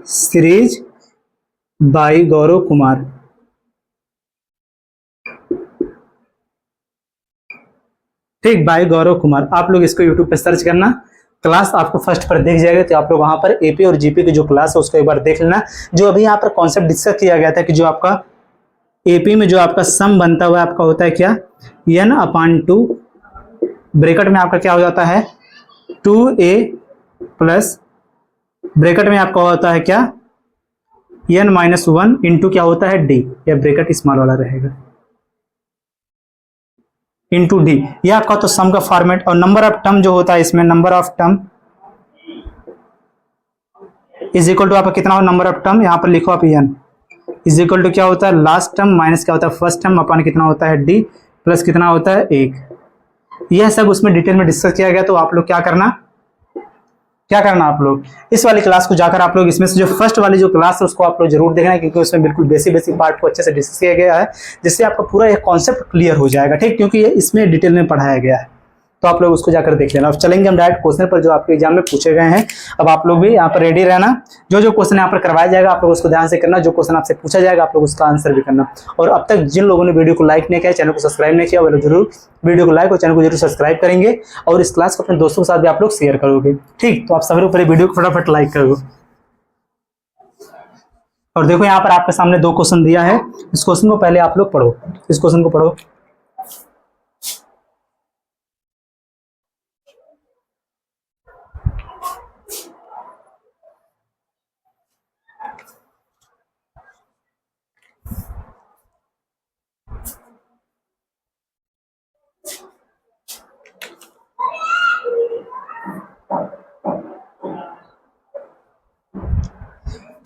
series by Gaurav Kumar. ठीक, बाई गौरव कुमार। आप लोग इसको यूट्यूब पे सर्च करना, क्लास आपको फर्स्ट पर दिख जाएगा। तो आप लोग वहां पर एपी और जीपी की जो क्लास है उसको एक बार देख लेना। जो अभी यहाँ पर कॉन्सेप्ट डिस्कस किया गया था कि जो आपका एपी में जो आपका सम बनता हुआ आपका होता है क्या, n/2 ब्रैकेट में आपका क्या हो जाता है 2a प्लस ब्रैकेट में आपका होता है क्या n-1 इंटू क्या होता है d, या ब्रैकेट स्मॉल वाला रहेगा, इंटू डी। यह आपका तो सम का फॉर्मेट। और नंबर ऑफ टर्म जो होता है इसमें, number of term is equal to आपका कितना हो, नंबर ऑफ टर्म यहाँ पर लिखो आप n इज इक्वल टू क्या होता है लास्ट टर्म माइनस क्या होता है फर्स्ट टर्म अपन कितना होता है d प्लस कितना होता है 1। यह सब उसमें डिटेल में डिस्कस किया गया। तो आप लोग क्या करना आप लोग इस वाली क्लास को जाकर आप लोग इसमें से जो फर्स्ट वाली जो क्लास है उसको आप लोग जरूर देखना है, क्योंकि उसमें बिल्कुल बेसिक पार्ट को अच्छे से डिस्कस किया गया है, जिससे आपका पूरा एक कॉन्सेप्ट क्लियर हो जाएगा। ठीक, क्योंकि ये इसमें डिटेल में पढ़ाया गया है। तो आप लोग उसको जाकर देख लेना। अब चलेंगे हम डायरेक्ट क्वेश्चन पर जो आपके एग्जाम में पूछे गए हैं। अब आप लोग भी यहाँ पर रेडी रहना। जो जो क्वेश्चन यहाँ पर करवाया जाएगा आप लोग उसको ध्यान से करना। जो क्वेश्चन आपसे पूछा जाएगा आप लोग उसका आंसर भी करना। और अब तक जिन लोगों ने वीडियो को लाइक नहीं किया, चैनल को सब्सक्राइब नहीं किया, वो लोग जरूर वीडियो को लाइक और चैनल को जरूर सब्सक्राइब करेंगे। और इस क्लास को अपने दोस्तों के साथ भी आप लोग शेयर करोगे। ठीक, तो आप सभी ऊपर वीडियो को फटाफट लाइक करो। और देखो यहाँ पर आपके सामने 2 क्वेश्चन दिया है। इस क्वेश्चन को पहले आप लोग पढ़ो, इस क्वेश्चन को पढ़ो।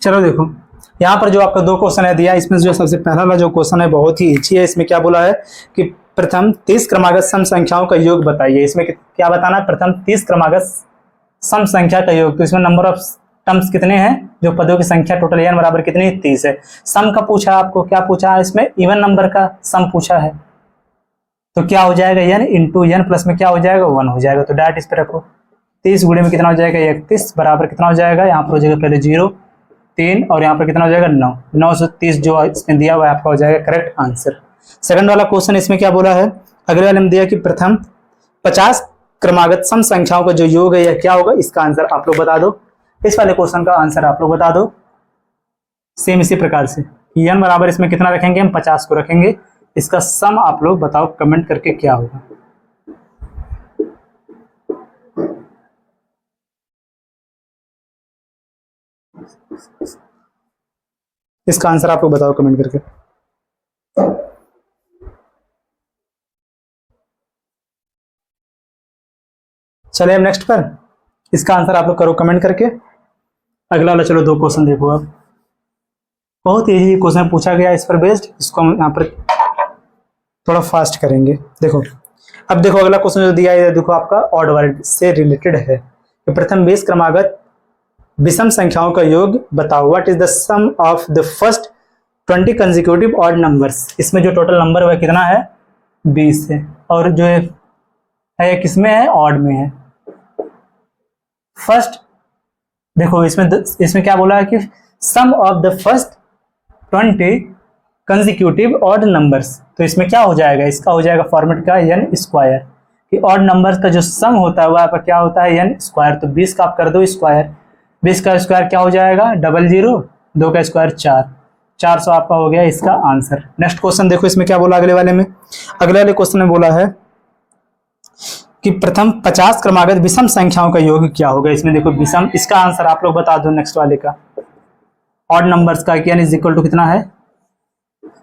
चलो देखो, यहाँ पर जो आपका 2 क्वेश्चन है दिया, इसमें जो सबसे पहला वाला जो क्वेश्चन है बहुत ही इजी है। इसमें क्या बोला है कि प्रथम 30 क्रमागत सम संख्याओं का योग बताइए। इसमें क्या बताना है, प्रथम 30 क्रमागत सम संख्या का योग। तो इसमें नंबर ऑफ टर्म्स कितने हैं, जो पदों की संख्या टोटल n बराबर कितनी 30 है। सम का पूछा आपको, क्या पूछा है इसमें, इवन नंबर का सम पूछा है। तो क्या हो जाएगा n इंटू n प्लस में क्या हो जाएगा 1 हो जाएगा। तो डायरेक्ट इस पर रखो, 30 गुणे में कितना हो जाएगा 31 बराबर कितना हो जाएगा, यहाँ पर हो जाएगा पहले 0 3 और यहाँ पर कितना हो जाएगा 9, 9 से 30 जो इसमें दिया हुआ है आपका हो जाएगा करेक्ट आंसर। सेकंड वाला क्वेश्चन इसमें क्या बोला है, अगले वाले में दिया कि प्रथम 50 क्रमागत सम संख्याओं का जो योग है यह क्या होगा, इसका आंसर आप लोग बता दो। इस वाले क्वेश्चन का आंसर आप लोग बता दो। सेम इसी प्रकार से n बराबर इसमें कितना रखेंगे, हम 50 को रखेंगे। इसका सम आप लोग बताओ कमेंट करके क्या होगा। इसका आंसर आप लोग बताओ कमेंट करके। चलिए अब नेक्स्ट पर, इसका आंसर आप लोग करो कमेंट करके। अगला वाला चलो 2 क्वेश्चन देखो। अब बहुत इजी क्वेश्चन पूछा गया इस पर बेस्ड, इसको हम यहाँ पर थोड़ा फास्ट करेंगे। देखो अब देखो अगला क्वेश्चन जो दिया है, देखो आपका ऑड वर्ड से रिलेटेड है। तो प्रथम 20 क्रमागत विषम संख्याओं का योग बताओ। What is the sum of the first 20 consecutive odd numbers, इसमें जो टोटल नंबर है कितना है 20 है, और जो है किसमें है ऑड में है। फर्स्ट देखो इसमें क्या बोला है कि sum of the first 20 consecutive odd numbers, तो इसमें क्या हो जाएगा, इसका हो जाएगा फॉर्मेट का n स्क्वायर, कि ऑड नंबर्स का जो सम होता है वह आपका क्या होता है n स्क्वायर, तो 20 का आप कर दो स्क्वायर, 20 का स्क्वायर क्या हो जाएगा 00, 2 का स्क्वायर 4, 400 आपका हो गया इसका आंसर। नेक्स्ट क्वेश्चन देखो इसमें क्या बोला अगले वाले में, अगले वाले क्वेश्चन में बोला है कि प्रथम 50 क्रमागत विषम संख्याओं का योग क्या होगा। इसमें देखो विषम, इसका आंसर आप लोग बता दो नेक्स्ट वाले का, ऑड नंबर्स का n इज इक्वल टू कितना है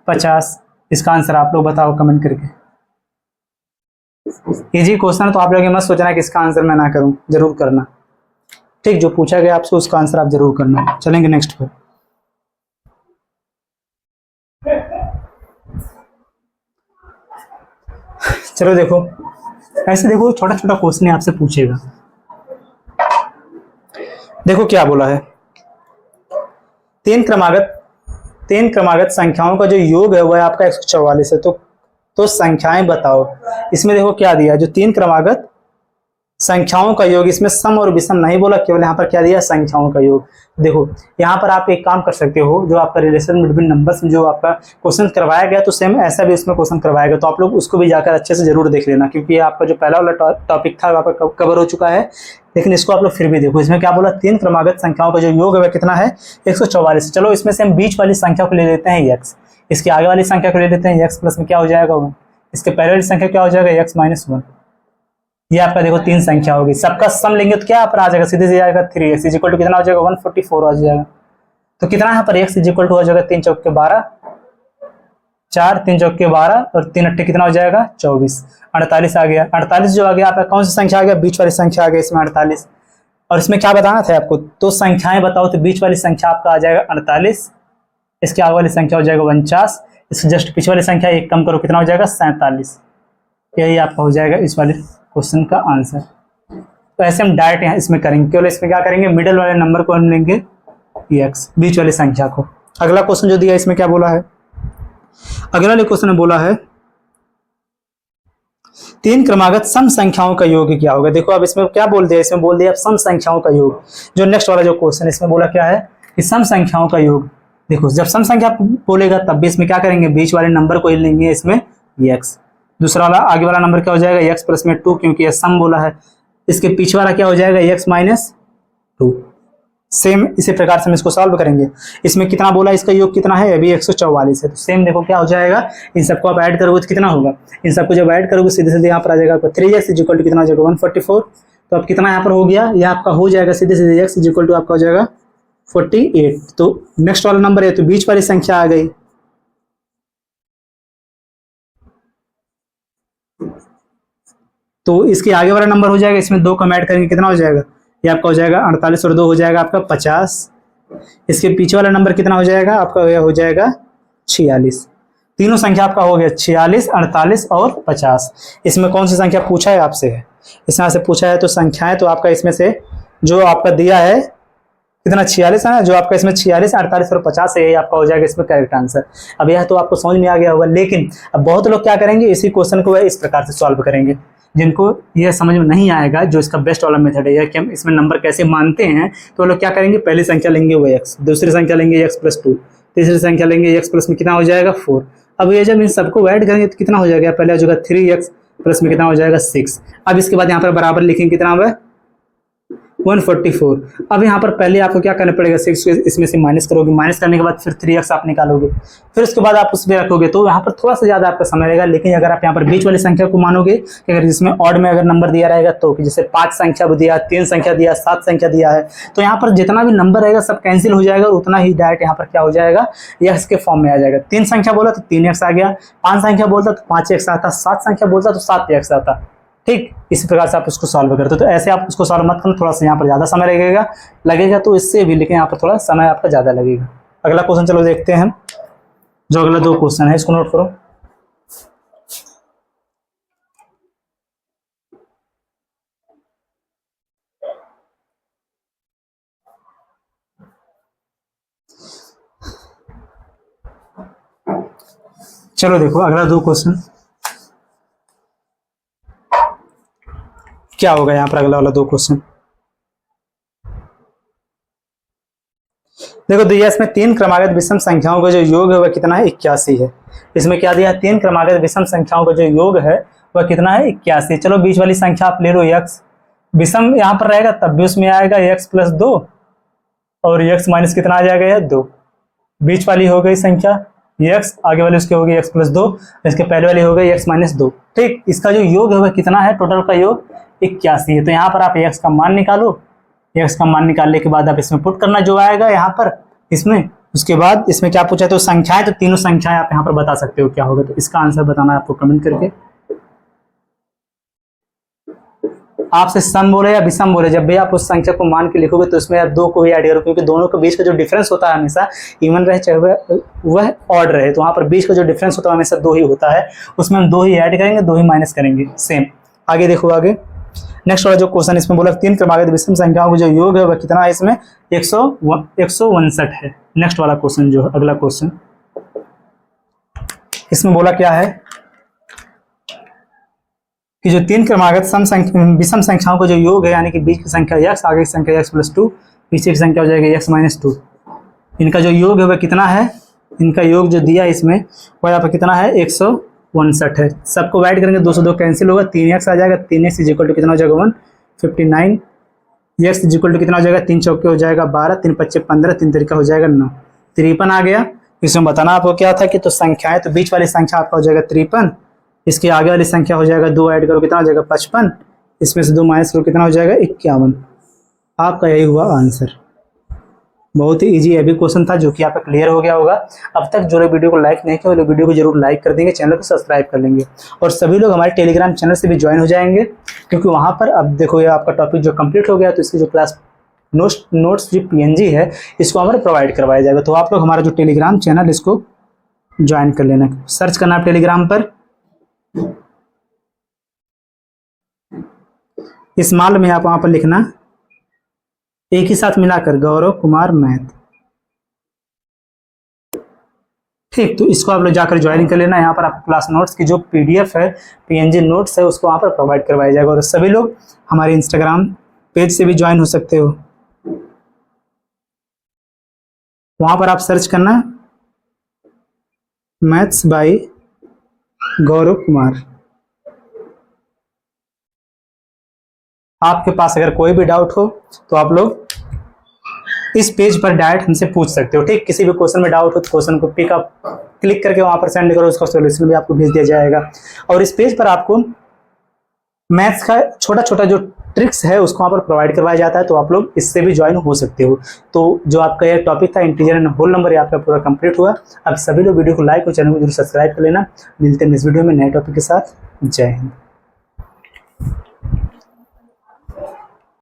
50, इसका आंसर आप लोग बताओ कमेंट करके। इजी क्वेश्चन है तो आप लोग ये मत सोचना कि इसका आंसर मैं ना करूं, जरूर करना, ठीक, जो पूछा गया आपसे उसका आंसर आप जरूर करना। चलेंगे नेक्स्ट पर। चलो देखो, ऐसे देखो छोटा छोटा क्वेश्चन आपसे पूछेगा। देखो क्या बोला है, तीन क्रमागत संख्याओं का जो योग है वह आपका 144 है, तो संख्याएं बताओ। इसमें देखो क्या दिया, जो तीन क्रमागत संख्याओं का योग, इसमें सम और विषम नहीं बोला, केवल यहाँ पर क्या दिया संख्याओं का योग। देखो यहाँ पर आप एक काम कर सकते हो, जो आपका रिलेशन बिटवीन नंबर्स में जो आपका क्वेश्चन करवाया गया तो सेम ऐसा भी इसमें क्वेश्चन करवाया गया, तो आप लोग उसको भी जाकर अच्छे से जरूर देख लेना, क्योंकि ये आपका जो पहला वाला टॉपिक था वहाँ पर कवर हो चुका है, लेकिन इसको आप लोग फिर भी देखो। इसमें क्या बोला, तीन क्रमागत संख्याओं का जो योग है वह कितना है 144। चलो इसमें से हम बीच वाली संख्या को ले लेते हैं x, इसके आगे वाली संख्या को ले लेते हैं x प्लस में क्या हो जाएगा 1, इसके पहले वाली संख्या क्या हो जाएगा x माइनस 1। ये आपका देखो तीन संख्या होगी, सबका सम लेंगे तो क्या यहाँ पर आ जाएगा, सीधे से जाएगा 3x इज इक्वल टू कितना हो जाएगा 144 आ जाएगा। तो कितना यहाँ पर x इज इक्वल टू हो जाएगा 3 चौके 12, 4 3 चौके 12 और 3 अट्ठे कितना हो जाएगा 24, 48 आ गया। 48 जो आ गया आपका कौन सी संख्या आ गया, बीच वाली संख्या आ गई इसमें 48। और इसमें क्या बताना था आपको, तो संख्याएं बताओ, तो बीच वाली संख्या आपका आ जाएगा 48, इसके आगे वाली संख्या हो जाएगा 49, इससे जस्ट पीछे वाली संख्या एक कम करो कितना हो जाएगा 47। यही आपका हो जाएगा इस वाले क्वेश्चन का आंसर। तो ऐसे हम डायरेक्ट यहाँ इसमें करेंगे, केवल इसमें क्या करेंगे, मिडिल वाले नंबर को हम लेंगे x, बीच वाली संख्या को। अगला क्वेश्चन जो दिया इसमें क्या बोला है, अगला वाले क्वेश्चन में बोला है तीन क्रमागत सम संख्याओं का योग क्या होगा। देखो अब इसमें क्या बोल दिया, इसमें बोल दिया सम संख्याओं का योग। जो नेक्स्ट वाला जो क्वेश्चन इसमें बोला क्या है कि सम संख्याओं का योग। देखो जब सम संख्या बोलेगा तब भी इसमें क्या करेंगे, बीच वाले नंबर को ही लेंगे इसमें x, दूसरा वाला आगे वाला नंबर क्या हो जाएगा x प्लस में 2, क्योंकि ये सम बोला है। इसके पीछे वाला क्या हो जाएगा x माइनस 2। सेम इसी प्रकार से हम इसको सॉल्व करेंगे। इसमें कितना बोला, इसका योग कितना है, अभी 144 है, तो सेम देखो क्या हो जाएगा, इन सबको आप ऐड करोगे तो कितना होगा, इन सबको जब ऐड करोगे सीधे सीधे यहाँ पर आ जाएगा आपका 3x इज इक्वल टू कितना हो जाएगा 144। तो अब कितना यहाँ पर हो गया, यह आपका हो जाएगा सीधे सीधे x इज इक्वल टू आपका हो जाएगा 48। तो नेक्स्ट वाला नंबर है, तो बीच वाली संख्या आ गई। तो इसके आगे वाला नंबर हो जाएगा, इसमें 2 कम ऐड करेंगे कितना हो जाएगा, ये आपका हो जाएगा 48 और 2 हो जाएगा आपका 50। इसके पीछे वाला नंबर कितना हो जाएगा आपका, हो जाएगा 46। तीनों संख्या आपका हो गया 46, 48 और 50। इसमें कौन सी संख्या पूछा है आपसे है, इसमें से पूछा है तो संख्याएं, तो आपका इसमें से जो आपका दिया है कितना 46 है ना, जो आपका इसमें 46, 48 और 50 है, यही आपका हो जाएगा इसमें करेक्ट आंसर। अब यह तो आपको समझ में आ गया होगा, लेकिन अब बहुत लोग क्या करेंगे, इसी क्वेश्चन को इस प्रकार से सॉल्व करेंगे। जिनको यह समझ में नहीं आएगा, जो इसका बेस्ट वाला मेथड है कि हम इसमें नंबर कैसे मानते हैं, तो लोग क्या करेंगे, पहली संख्या लेंगे वो x, दूसरी संख्या लेंगे x प्लस 2, तीसरी संख्या लेंगे x प्लस में कितना हो जाएगा 4। अब ये जब इन सबको ऐड करेंगे तो कितना हो जाएगा, पहले हो जाएगा 3x प्लस में कितना हो जाएगा 6। अब इसके बाद यहाँ पर बराबर लिखेंगे कितना है 144। अब यहाँ पर पहले आपको क्या करना पड़ेगा, 6 इसमें से माइनस करोगे, माइनस करने के बाद फिर 3x आप निकालोगे, फिर उसके बाद आप उसमें रखोगे, तो यहाँ पर थोड़ा सा ज्यादा आपका समय लगेगा। लेकिन अगर आप यहाँ पर बीच वाली संख्या को मानोगे कि अगर जिसमें ऑड में अगर नंबर दिया रहेगा, तो जैसे 5 संख्या दिया, 3 संख्या दिया, 7 संख्या दिया है, तो यहाँ पर जितना भी नंबर रहेगा सब कैंसिल हो जाएगा, उतना ही डायरेक्ट यहाँ पर क्या हो जाएगा, x के फॉर्म में आ जाएगा। 3 संख्या बोला तो 3x आ गया, 5 संख्या बोलता तो 5x आता, 7 संख्या बोलता तो 7x आता। ठीक, इसी प्रकार से आप उसको सॉल्व करते हो। तो ऐसे आप उसको सॉल्व मत करना, थोड़ा सा यहाँ पर ज्यादा समय लगेगा तो इससे भी, लेकिन यहाँ पर थोड़ा समय आपका ज्यादा लगेगा। अगला क्वेश्चन चलो देखते हैं, जो अगला 2 क्वेश्चन है इसको नोट करो। चलो देखो अगला 2 क्वेश्चन क्या होगा यहाँ पर। अगला वाला 2 क्वेश्चन देखो दिया इसमें 3 क्रमागत विषम संख्याओं का जो योग है वह कितना है 81 है। इसमें क्या दिया 3 क्रमागत विषम संख्याओं का जो योग है वह कितना है 81। चलो बीच वाली संख्या आप ले लो x, विषम यहाँ पर रहेगा तब भी उसमें आएगा x + 2 और x माइनस कितना आ जाएगा 2। बीच वाली हो गई संख्या x, आगे वाली उसकी हो गई x + 2, इसके पहले वाली हो गई x - 2। ठीक, इसका जो योग है वह कितना है, टोटल का योग 81 है। तो यहाँ पर आप x का मान निकालो, x का मान निकालने के बाद आप इसमें पुट करना जो आएगा यहाँ पर इसमें। उसके बाद इसमें क्या पूछा है तो संख्याएं, तो तीनों संख्याएं आप यहाँ पर बता सकते हो क्या होगा। तो इसका आंसर बताना है आपको कमेंट करके। आपसे सम बोले या विषम बोले, जब भी आप उस संख्या को मान के लिखोगे तो उसमें आप 2 को ही ऐड करो, क्योंकि दोनों के बीच का जो डिफरेंस होता है हमेशा इवन रहे चाहे वह ऑड रहे, तो वहाँ पर बीच का जो डिफरेंस होता है हमेशा 2 ही होता है। उसमें हम 2 ही ऐड करेंगे, 2 ही माइनस करेंगे। सेम आगे देखो, आगे नेक्स्ट वाला जो क्वेश्चन इसमें बोला 3 क्रमागत विषम संख्याओं का जो योग है वह कितना है, इसमें 159 है। नेक्स्ट वाला क्वेश्चन जो अगला क्वेश्चन इसमें बोला क्या है कि जो 3 क्रमागत विषम संख्याओं का जो योग है, यानी कि बीच की संख्या x, आगे की संख्या x + 2, पीछे की संख्या हो जाएगी x - 2, इनका जो योग है वह कितना है। इनका योग जो दिया इसमें वह यहाँ पर कितना है 159 है। सबको ऐड करेंगे 2 से 2 कैंसिल होगा, 3x आ जाएगा, 3x = कितना हो जाएगा 159, x = कितना हो जाएगा 3 चौके हो जाएगा 12, 3 पच्चे 15, 3 तरीका हो जाएगा 9, 53 आ गया। इसमें बताना आपको क्या था कि तो संख्याएं, तो बीच वाली संख्या आपका हो जाएगा 53, इसके आगे वाली संख्या हो जाएगा 2 ऐड करो कितना हो जाएगा 55, इसमें से 2 माइनस करो कितना हो जाएगा 51। आपका यही हुआ आंसर। बहुत ही इजी अभी क्वेश्चन था जो कि आपका क्लियर हो गया होगा। अब तक जो लोग वीडियो को लाइक नहीं किया वो लोग वीडियो को जरूर लाइक कर देंगे, चैनल को सब्सक्राइब कर लेंगे और सभी लोग हमारे टेलीग्राम चैनल से भी ज्वाइन हो जाएंगे, क्योंकि वहाँ पर अब देखो ये आपका टॉपिक जो कंप्लीट हो गया तो इसकी जो क्लास नोट्स जो PNG है इसको हमारे प्रोवाइड करवाया जाएगा। तो आप लोग हमारा जो टेलीग्राम चैनल इसको ज्वाइन कर लेना, सर्च करना आप टेलीग्राम पर स्मॉल में आप वहां पर लिखना एक ही साथ मिलाकर गौरव कुमार मैथ। ठीक, तो इसको आप लोग जाकर ज्वाइन कर लेना। यहाँ पर आपको क्लास नोट्स की जो PDF है, PNG नोट्स है, उसको वहाँ पर प्रोवाइड करवाया जाएगा। और सभी लोग हमारे इंस्टाग्राम पेज से भी ज्वाइन हो सकते हो, वहाँ पर आप सर्च करना मैथ्स बाय गौरव कुमार। आपके पास अगर कोई भी डाउट हो तो आप लोग इस पेज पर डायरेक्ट हमसे पूछ सकते हो। ठीक, किसी भी क्वेश्चन में डाउट हो तो क्वेश्चन को पिकअप क्लिक करके वहां पर सेंड करो, उसका सॉल्यूशन भी आपको भेज दिया जाएगा। और इस पेज पर आपको मैथ्स का छोटा छोटा जो ट्रिक्स है उसको वहाँ पर प्रोवाइड करवाया जाता है, तो आप लोग इससे भी ज्वाइन हो सकते हो। तो जो आपका ये टॉपिक था इंटीजर एंड होल नंबर, ये आपका पूरा कंप्लीट हुआ। अब सभी लोग वीडियो को लाइक और चैनल को जरूर सब्सक्राइब कर लेना। मिलते हैं इस वीडियो में नए टॉपिक के साथ। जय हिंद।